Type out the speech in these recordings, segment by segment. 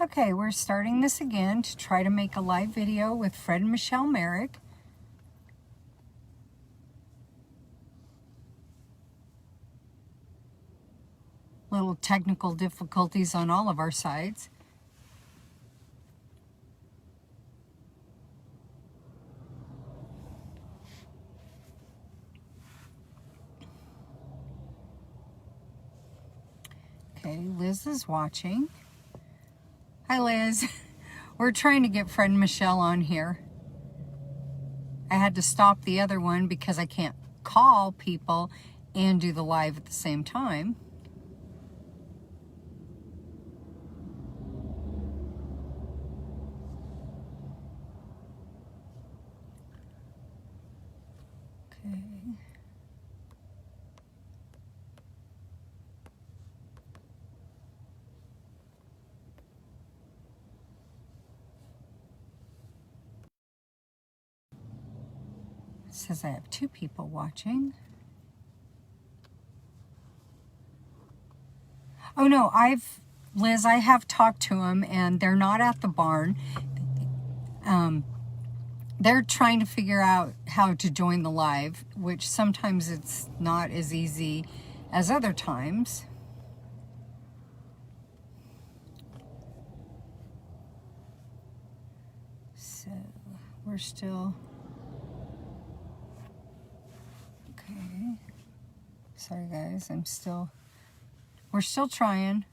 Okay, we're starting this again to try to make a live video with Fred and Michelle Merrick. Little technical difficulties on all of our sides. Okay, Liz is watching. Hi, Liz. We're trying to get Fred and Michelle on here. I had to stop the other one because I can't call people and do the live at the same time. Okay. It says I have 2 people watching. Oh no, Liz, I have talked to them and they're not at the barn. They're trying to figure out how to join the live, which sometimes it's not as easy as other times. So we're still, okay. Sorry guys, we're still trying.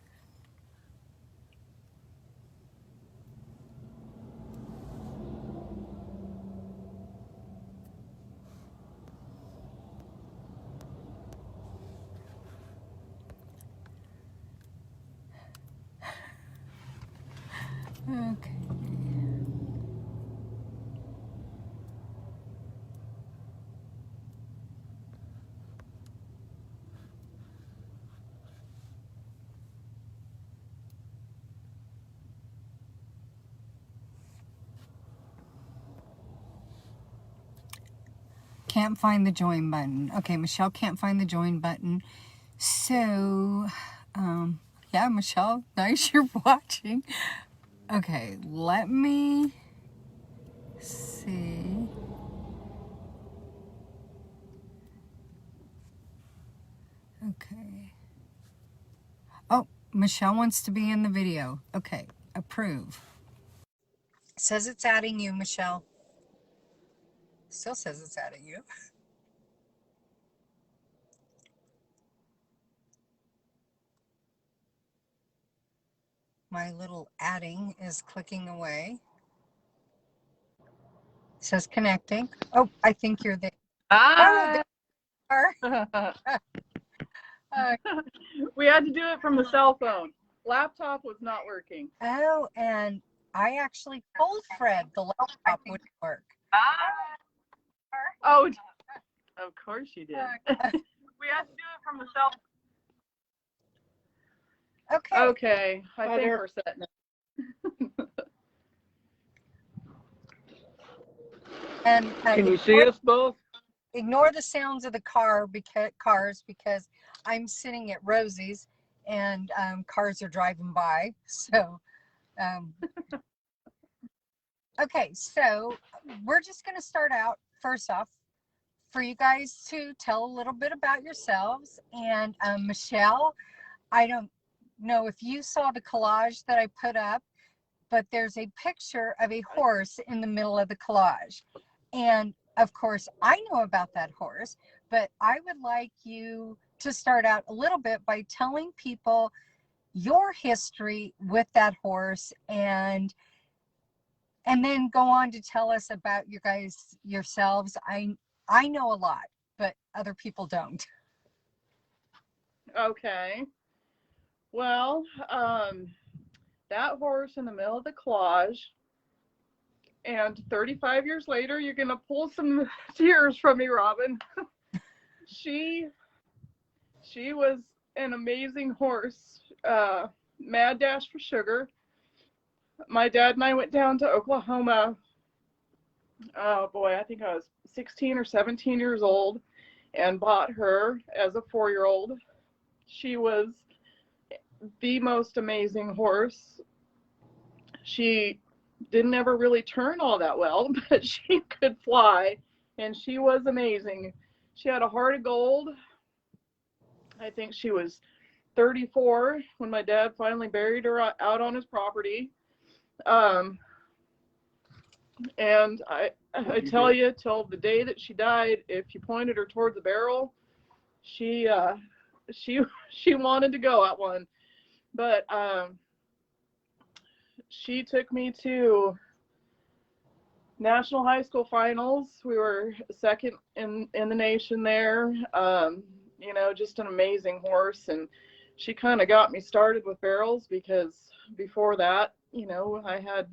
Okay. Can't find the join button. Okay, Michelle can't find the join button. So, yeah, Michelle, nice you're watching. Okay, let me see. Okay. Oh, Michelle wants to be in the video. Okay, approve. It says it's adding you, Michelle. Still says it's adding you. My little adding is clicking away. It says connecting. Oh, I think you're there. Ah. Oh, there you are. We had to do it from the cell phone. Laptop was not working. Oh, and I actually told Fred the laptop wouldn't work. Oh, of course you did. We had to do it from the cell phone. Okay. Okay, I think we're set now. And can you see us both? Ignore the sounds of the cars because I'm sitting at Rosie's and cars are driving by. So, okay, so we're just going to start out first off for you guys to tell a little bit about yourselves. And Michelle, I don't know if you saw the collage that I put up, but there's a picture of a horse in the middle of the collage. And of course, I know about that horse, but I would like you to start out a little bit by telling people your history with that horse and then go on to tell us about you guys yourselves. I know a lot, but other people don't. Okay. Well, that horse in the middle of the collage, and 35 years later, you're going to pull some tears from me, Robin. She was an amazing horse. Mad Dash for Sugar. My dad and I went down to Oklahoma. Oh boy, I think I was 16 or 17 years old and bought her as a 4-year-old. She was the most amazing horse. She didn't ever really turn all that well, but she could fly, and she was amazing. She had a heart of gold. I think she was 34 when my dad finally buried her out on his property. Um, and I tell you, till the day that she died, if you pointed her towards the barrel, she she wanted to go at one. But she took me to national high school finals. We were second in the nation there. You know, just an amazing horse, and she kind of got me started with barrels, because before that, you know, I had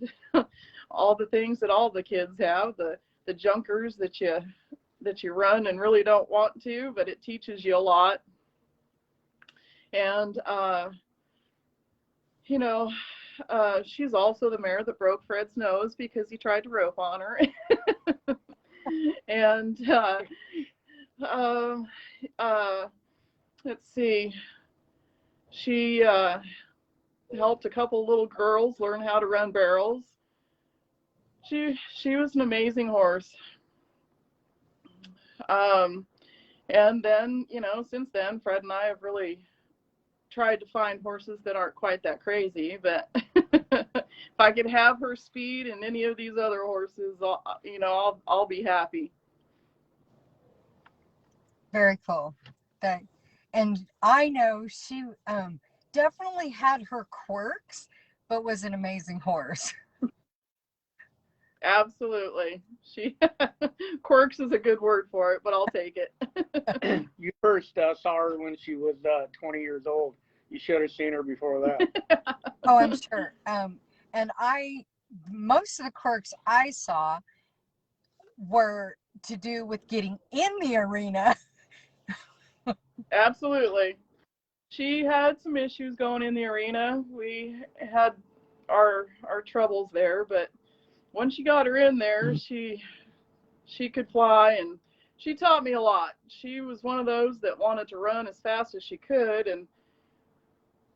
all the things that all the kids have, the junkers that you run and really don't want to, but it teaches you a lot. And you know, she's also the mare that broke Fred's nose because he tried to rope on her. And let's see, she helped a couple little girls learn how to run barrels. She was an amazing horse. And then, you know, since then, Fred and I have really tried to find horses that aren't quite that crazy, but if I could have her speed and any of these other horses, you know, I'll be happy. Very cool. That, and I know she definitely had her quirks, but was an amazing horse. Absolutely. She quirks is a good word for it, but I'll take it. You first saw her when she was 20 years old. You should have seen her before that. Oh, I'm sure. And most of the quirks I saw were to do with getting in the arena. Absolutely. She had some issues going in the arena. We had our troubles there, but once you got her in there, she could fly, and she taught me a lot. She was one of those that wanted to run as fast as she could, and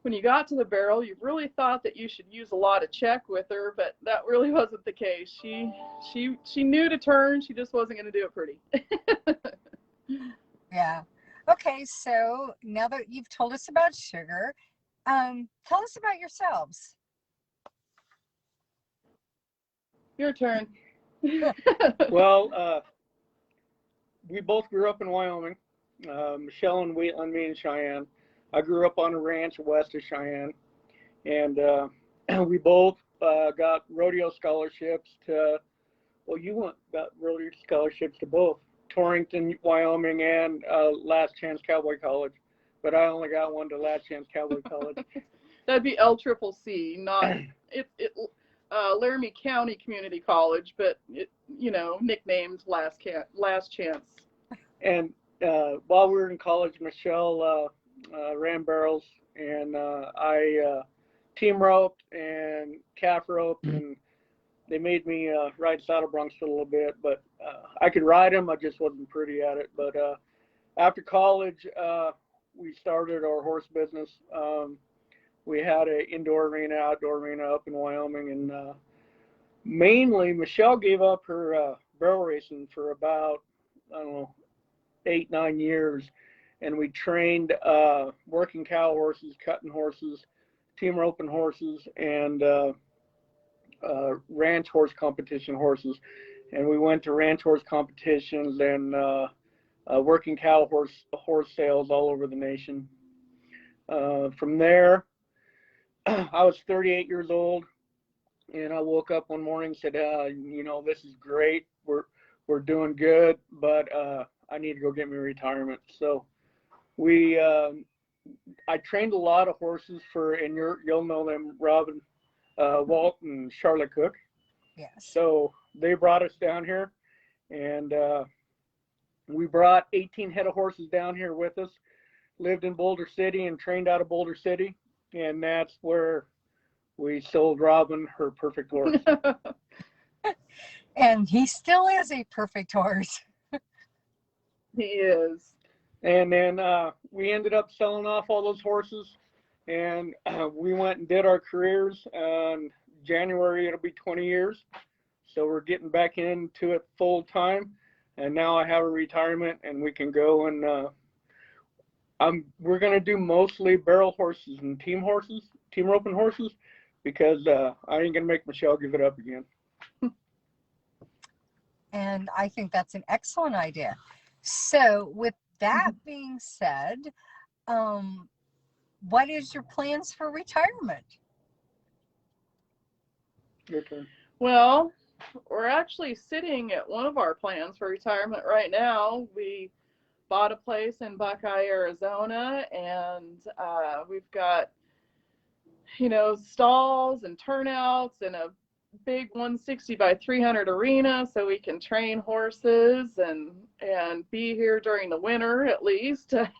when you got to the barrel, you really thought that you should use a lot of check with her, but that really wasn't the case. She knew to turn, she just wasn't going to do it pretty. Yeah. Okay, so now that you've told us about Sugar, tell us about yourselves. Your turn. Well, we both grew up in Wyoming. Michelle in Wheatland, me in Cheyenne. I grew up on a ranch west of Cheyenne, and we both got rodeo scholarships to. Well, got rodeo scholarships to both Torrington, Wyoming, and Last Chance Cowboy College, but I only got one to Last Chance Cowboy College. That'd be LCCC, not Laramie County Community College, but it, you know, nicknamed Last Chance. And while we were in college, Michelle ran barrels, and I team roped and calf roped, and they made me ride saddle broncs a little bit, but I could ride them. I just wasn't pretty at it. But after college, we started our horse business. We had an indoor arena, outdoor arena up in Wyoming, and mainly Michelle gave up her barrel racing for about, I don't know, 8-9 years, and we trained working cow horses, cutting horses, team roping horses, and ranch horse competition horses. And we went to ranch horse competitions and working cow horse sales all over the nation. From there, I was 38 years old, and I woke up one morning and said, you know, this is great. We're doing good, but I need to go get me retirement. So I trained a lot of horses and you'll know them, Robin, Walt, and Charlotte Cook. Yes. So they brought us down here, and we brought 18 head of horses down here with us, lived in Boulder City and trained out of Boulder City. And that's where we sold Robin her perfect horse. And he still is a perfect horse. He is. And then we ended up selling off all those horses, and we went and did our careers. And January it'll be 20 years. So we're getting back into it full time. And now I have a retirement, and we can go and we're gonna do mostly barrel horses and team roping horses, because I ain't gonna make Michelle give it up again. And I think that's an excellent idea. So with that being said, what is your plans for retirement? Your turn. Well, we're actually sitting at one of our plans for retirement right now. We bought a place in Buckeye, Arizona, and we've got, stalls and turnouts and a big 160 by 300 arena, so we can train horses and be here during the winter at least. And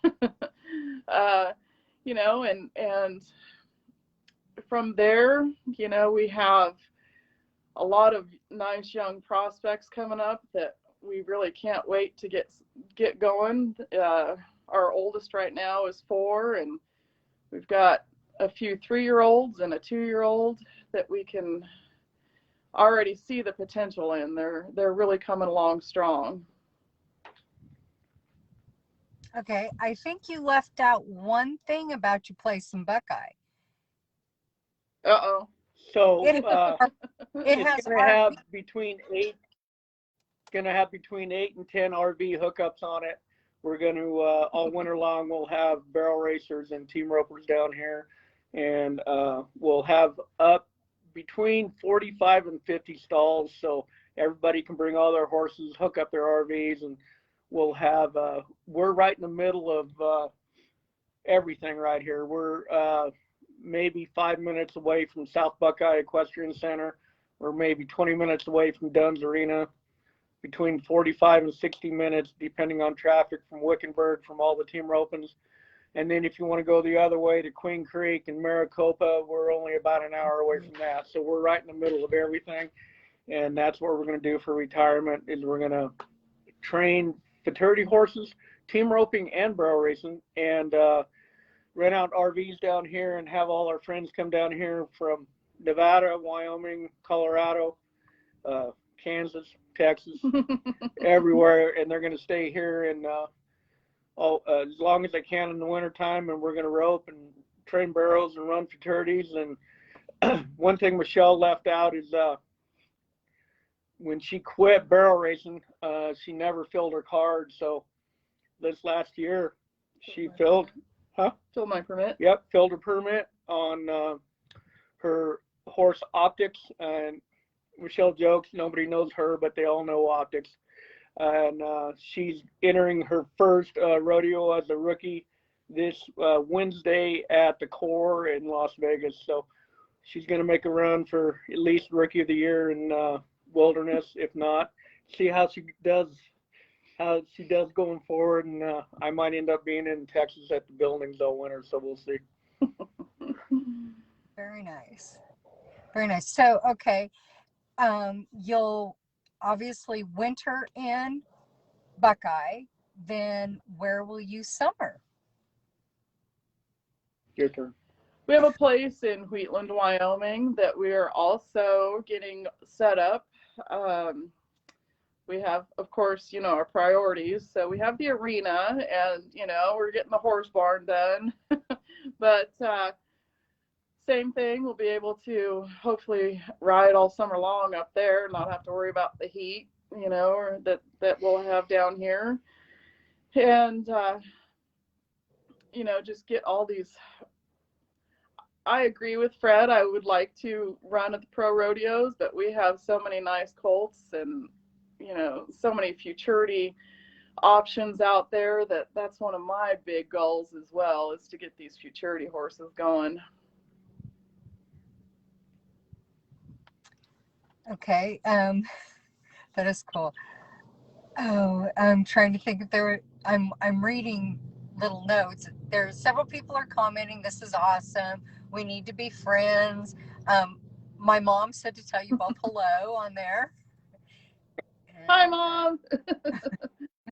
from there, we have a lot of nice young prospects coming up that we really can't wait to get going. Our oldest right now is 4, and we've got a few 3-year-olds and a 2-year-old that we can already see the potential in. They're really coming along strong. Okay, I think you left out one thing about your place in Buckeye. Uh-oh. So It it's has gonna have between 8 and 10 RV hookups on it. We're going to all winter long we'll have barrel racers and team ropers down here, and we'll have up between 45 and 50 stalls, so everybody can bring all their horses, hook up their RVs, and we'll have we're right in the middle of everything right here. We're maybe 5 minutes away from South Buckeye Equestrian Center. We're maybe 20 minutes away from Dunn's Arena, between 45 and 60 minutes, depending on traffic, from Wickenburg, from all the team ropings. And then if you want to go the other way to Queen Creek and Maricopa, we're only about an hour away from that. So we're right in the middle of everything. And that's what we're going to do for retirement, is we're going to train futurity horses, team roping and barrel racing, and rent out RVs down here and have all our friends come down here from Nevada, Wyoming, Colorado, Kansas, Texas, everywhere, and they're going to stay here and as long as they can in the wintertime, and we're going to rope and train barrels and run futurities. And one thing Michelle left out is when she quit barrel racing, she never filled her card. So this last year she filled my permit. Yep, filled her permit on her horse Optics. And Michelle jokes nobody knows her, but they all know Optics. And she's entering her first rodeo as a rookie this Wednesday at the Core in Las Vegas. So she's going to make a run for at least Rookie of the Year in Wilderness, if not. See how she does going forward. And I might end up being in Texas at the buildings all winter, so we'll see. Very nice. Very nice. So, okay. You'll obviously winter in Buckeye. Then where will you summer? Your turn. We have a place in Wheatland, Wyoming that we are also getting set up. We have, of course, our priorities. So we have the arena, and, we're getting the horse barn done. But same thing, we'll be able to hopefully ride all summer long up there, not have to worry about the heat, or that we'll have down here. And, just get all these. I agree with Fred. I would like to run at the pro rodeos, but we have so many nice colts and, so many futurity options out there that's one of my big goals as well, is to get these futurity horses going. Okay, that is cool. Oh, I'm trying to think if I'm reading little notes. There's several people are commenting, this is awesome. We need to be friends. My mom said to tell you both hello on there. Hi, Mom.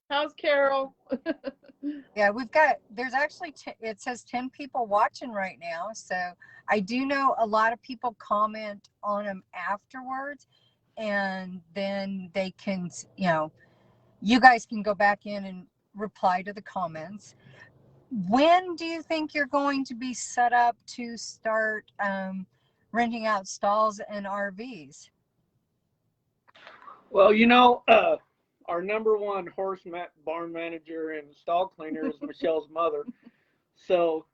How's Carol? Yeah, there's actually, it says 10 people watching right now. So I do know a lot of people comment on them afterwards, and then they can, you guys can go back in and reply to the comments. When do you think you're going to be set up to start renting out stalls and RVs? Well, our number one barn manager and stall cleaner is Michelle's mother. So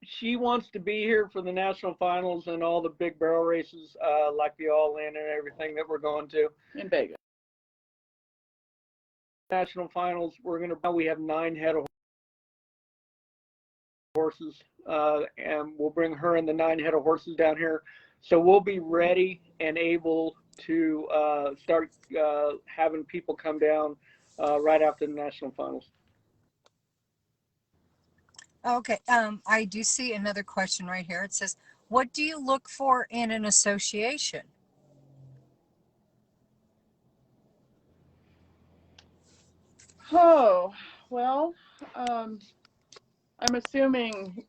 she wants to be here for the national finals and all the big barrel races, like the All In and everything that we're going to. In Vegas. National finals, we have 9 head of horses, and we'll bring her and the 9 head of horses down here. So we'll be ready and able to start having people come down right after the national finals. Okay, I do see another question right here. It says, what do you look for in an association? Oh, well, I'm assuming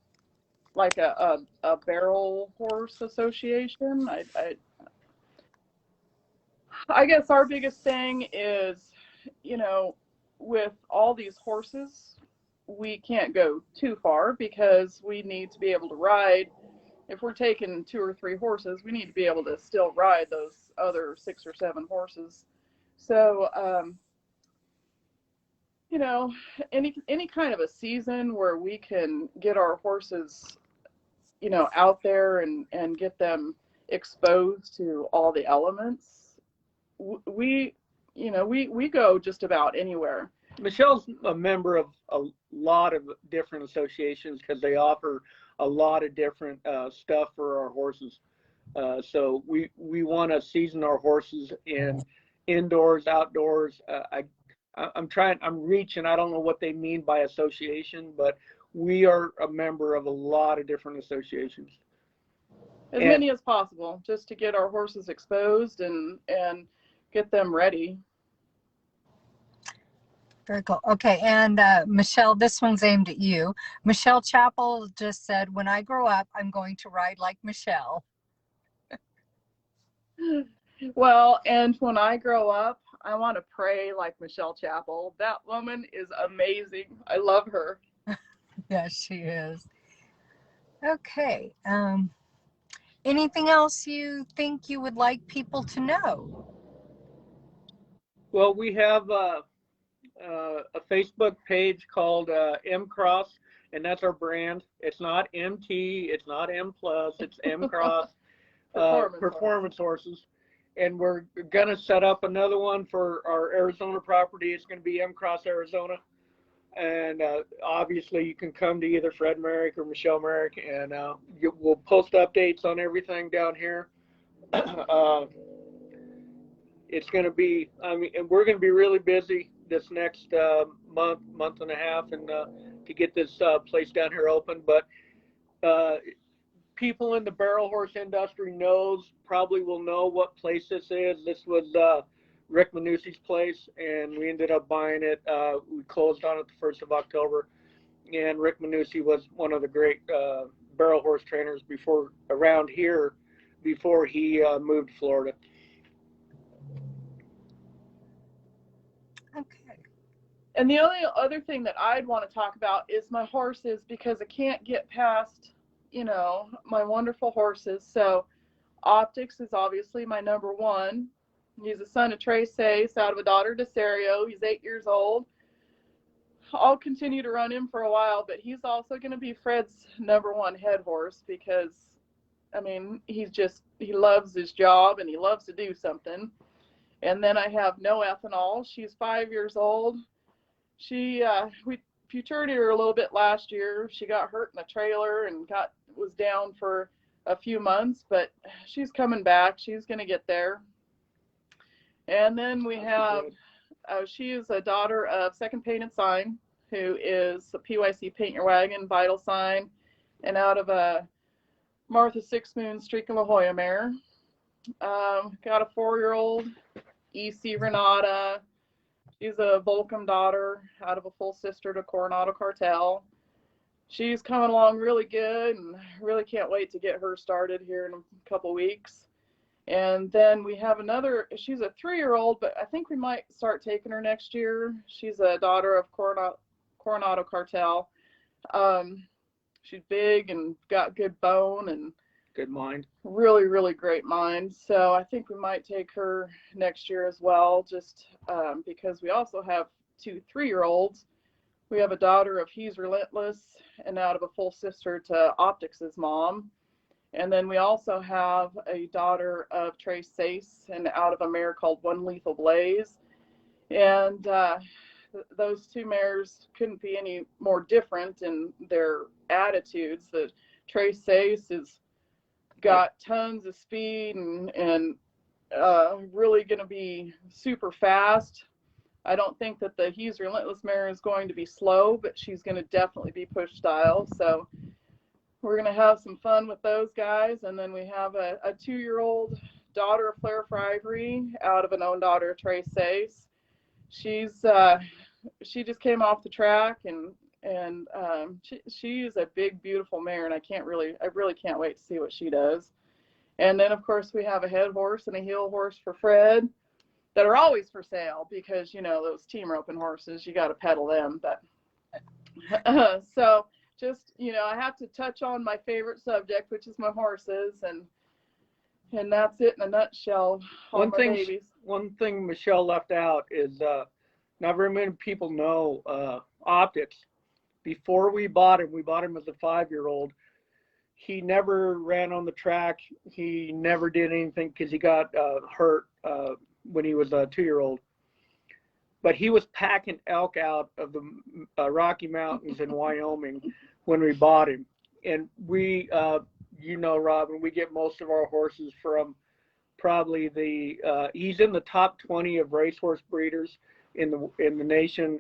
like a barrel horse association. I guess our biggest thing is, with all these horses, we can't go too far because we need to be able to ride. If we're taking 2 or 3 horses, we need to be able to still ride those other 6 or 7 horses. So, any kind of a season where we can get our horses, out there and get them exposed to all the elements, we go just about anywhere. Michelle's a member of a lot of different associations because they offer a lot of different stuff for our horses. So we want to season our horses in indoors, outdoors. I'm reaching. I don't know what they mean by association, but we are a member of a lot of different associations. As many as possible, just to get our horses exposed and get them ready. Very cool. Okay, and Michelle, this one's aimed at you. Michelle Chappell just said, when I grow up, I'm going to ride like Michelle. Well, and when I grow up, I want to pray like Michelle Chappell. That woman is amazing. I love her. Yes, she is. Okay. Anything else you think you would like people to know? Well, we have a Facebook page called M Cross, and that's our brand. It's not MT, it's not M Plus, it's M Cross Performance Horses. And we're gonna set up another one for our Arizona property. It's gonna be M Cross Arizona, and obviously you can come to either Fred Merrick or Michelle Merrick, and we'll post updates on everything down here. It's going to be, and we're going to be really busy this next month and a half, and to get this place down here open. But people in the barrel horse industry probably will know what place this is. This was Rick Manussi's place, and we ended up buying it. We closed on it the 1st of October, and Rick Manussi was one of the great barrel horse trainers around here before he moved to Florida. Okay. And the only other thing that I'd want to talk about is my horses, because I can't get past, my wonderful horses. So Optics is obviously my number one. He's a son of Trace Ace out of a daughter Desario. He's 8 years old. I'll continue to run him for a while, but he's also going to be Fred's number one head horse because, he loves his job and he loves to do something. And then I have No Ethanol. She's 5 years old. We futurity her a little bit last year. She got hurt in a trailer and was down for a few months, but she's coming back. She's going to get there. And then we have, she is a daughter of Second Painted Sign, who is a PYC Paint Your Wagon Vital Sign, and out of a Martha Six Moon Streak of La Jolla mare. Got a 4-year-old EC Renata. She's a Volcom daughter out of a full sister to Coronado Cartel. She's coming along really good, and really can't wait to get her started here in a couple weeks. And then we have another, she's a 3-year-old, but I think we might start taking her next year. She's a daughter of Coronado Cartel. She's big and got good bone and good mind. Really, really great mind. So I think we might take her next year as well, just because we also have 2 3-year-olds. We have a daughter of He's Relentless and out of a full sister to Optics' mom. And then we also have a daughter of Trace Sace and out of a mare called One Lethal Blaze. And those 2 mares couldn't be any more different in their attitudes. The Trace Sace has got tons of speed and really going to be super fast. I don't think that the He's Relentless mare is going to be slow, but she's going to definitely be push style. So we're going to have some fun with those guys. And then we have a 2-year-old daughter of Flair for Ivory out of an own daughter of Trace Sace. She just came off the track and she is a big, beautiful mare, and I really can't wait to see what she does. And then of course we have a head horse and a heel horse for Fred that are always for sale, because those team roping horses, you got to peddle them. But so just I have to touch on my favorite subject, which is my horses, and that's it in a nutshell. One thing Michelle left out is not very many people know Optics. Before we bought him as a 5-year-old. He never ran on the track. He never did anything because he got hurt when he was a 2-year-old. But he was packing elk out of the Rocky Mountains in Wyoming when we bought him. And we, Robin, we get most of our horses from probably he's in the top 20 of racehorse breeders in the nation,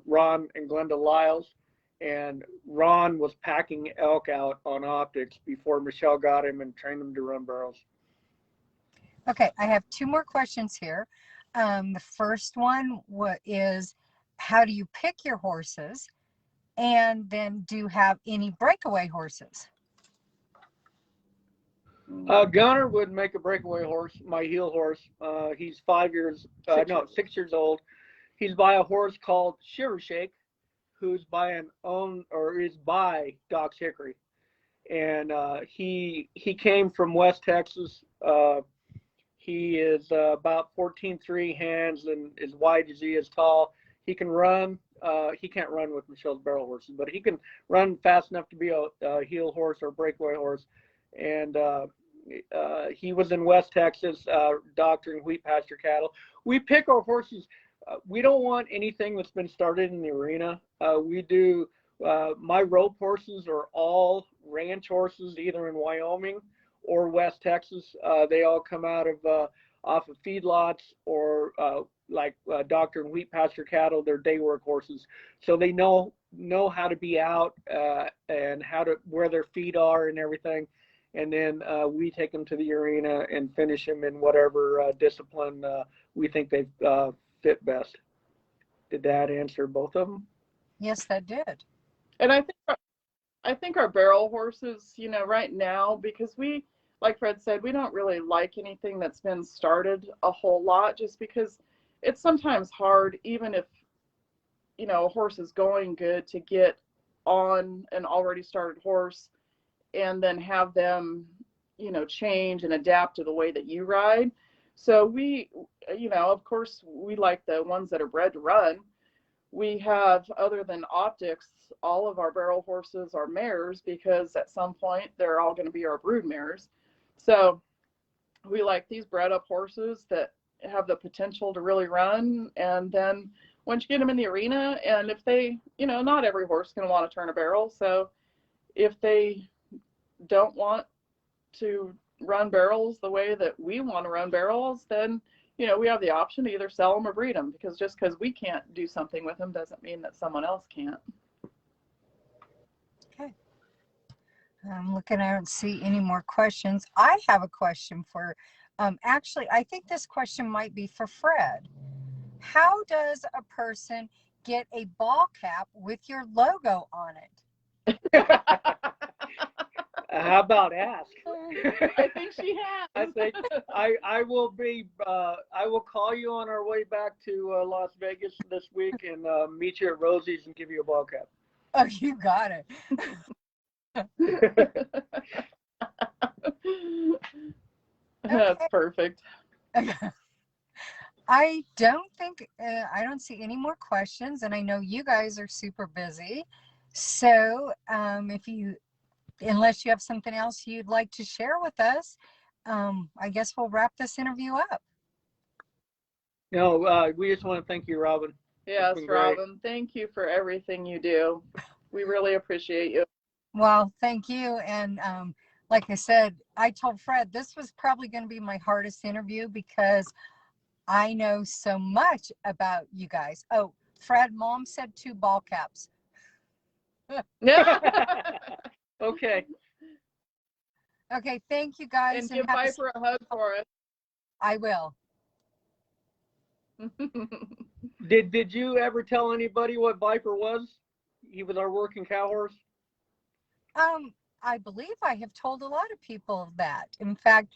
Ron and Glenda Lyles. And Ron was packing elk out on Optics before Michelle got him and trained him to run barrels. Okay, I have 2 more questions here. The first one is, how do you pick your horses? And then, do you have any breakaway horses? Gunner would make a breakaway horse, my heel horse. He's 6 years old. He's by a horse called Shiver Shake, who's by Doc's Hickory. And he came from West Texas. He is about 14.3 hands and as wide as he is tall. He can run. He can't run with Michelle's barrel horses, but he can run fast enough to be a heel horse or a breakaway horse. And he was in West Texas doctoring wheat pasture cattle. We pick our horses. We don't want anything that's been started in the arena. We do. My rope horses are all ranch horses, either in Wyoming or West Texas. They all come out of off of feedlots or doctoring wheat pasture cattle. They're day work horses, so they know how to be out and where their feet are and everything. And then we take them to the arena and finish them in whatever discipline we think they fit best. Did that answer both of them? Yes, that did. And I think our barrel horses, right now, because we, like Fred said, we don't really like anything that's been started a whole lot, just because it's sometimes hard, even if a horse is going good, to get on an already started horse and then have them change and adapt to the way that you ride. So we, of course, we like the ones that are bred to run. We have, other than Optics, all of our barrel horses are mares, because at some point they're all going to be our brood mares. So we like these bred up horses that have the potential to really run. And then once you get them in the arena, and if they, not every horse is going to want to turn a barrel. So if they don't want to run barrels the way that we want to run barrels, then we have the option to either sell them or breed them, because just because we can't do something with them doesn't mean that someone else can't. Okay. I'm looking, I don't see any more questions. I have a question for, actually, I think this question might be for Fred. how does a person get a ball cap with your logo on it? How about ask? I think she has. I think I will be. I will call you on our way back to Las Vegas this week and meet you at Rosie's and give you a ball cap. Oh, you got it. That's perfect. I don't think I don't see any more questions, and I know you guys are super busy. So, unless you have something else you'd like to share with us, I guess we'll wrap this interview up. No, we just want to thank you, Robin. Yes, Robin. Thank you for everything you do. We really appreciate you. Well, thank you. And like I said, I told Fred this was probably going to be my hardest interview because I know so much about you guys. Oh, Fred, Mom said 2 ball caps. Okay. Okay, thank you guys. And give Viper a hug for us. I will. Did you ever tell anybody what Viper was? He was our working cow horse. I believe I have told a lot of people that. In fact,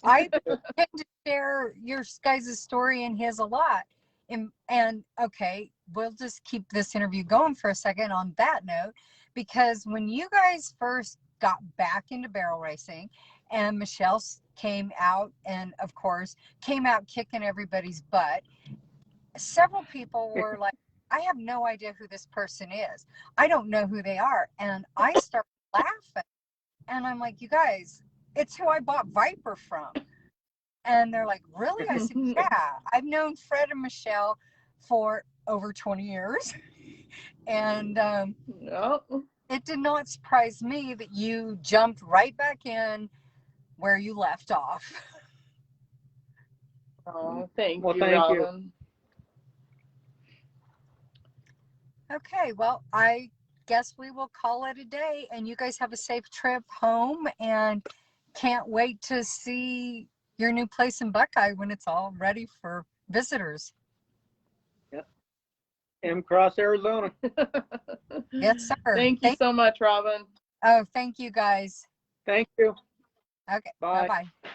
I tend to share your guys' story and his a lot. And okay, we'll just keep this interview going for a second on that note, because when you guys first got back into barrel racing and Michelle came out and of course came out kicking everybody's butt, several people were like, I have no idea who this person is. I don't know who they are. And I started laughing. And I'm like, you guys, it's who I bought Viper from. And they're like, really? I said, yeah. I've known Fred and Michelle for over 20 years. And it did not surprise me that you jumped right back in where you left off. Oh, thank you, thank Robin. Okay, well, I guess we will call it a day, and you guys have a safe trip home, and can't wait to see your new place in Buckeye when it's all ready for visitors. Yep. M Cross, Arizona. Yes, sir. Thank you so much, Robin. Oh, thank you guys. Thank you. Okay, Bye. bye-bye.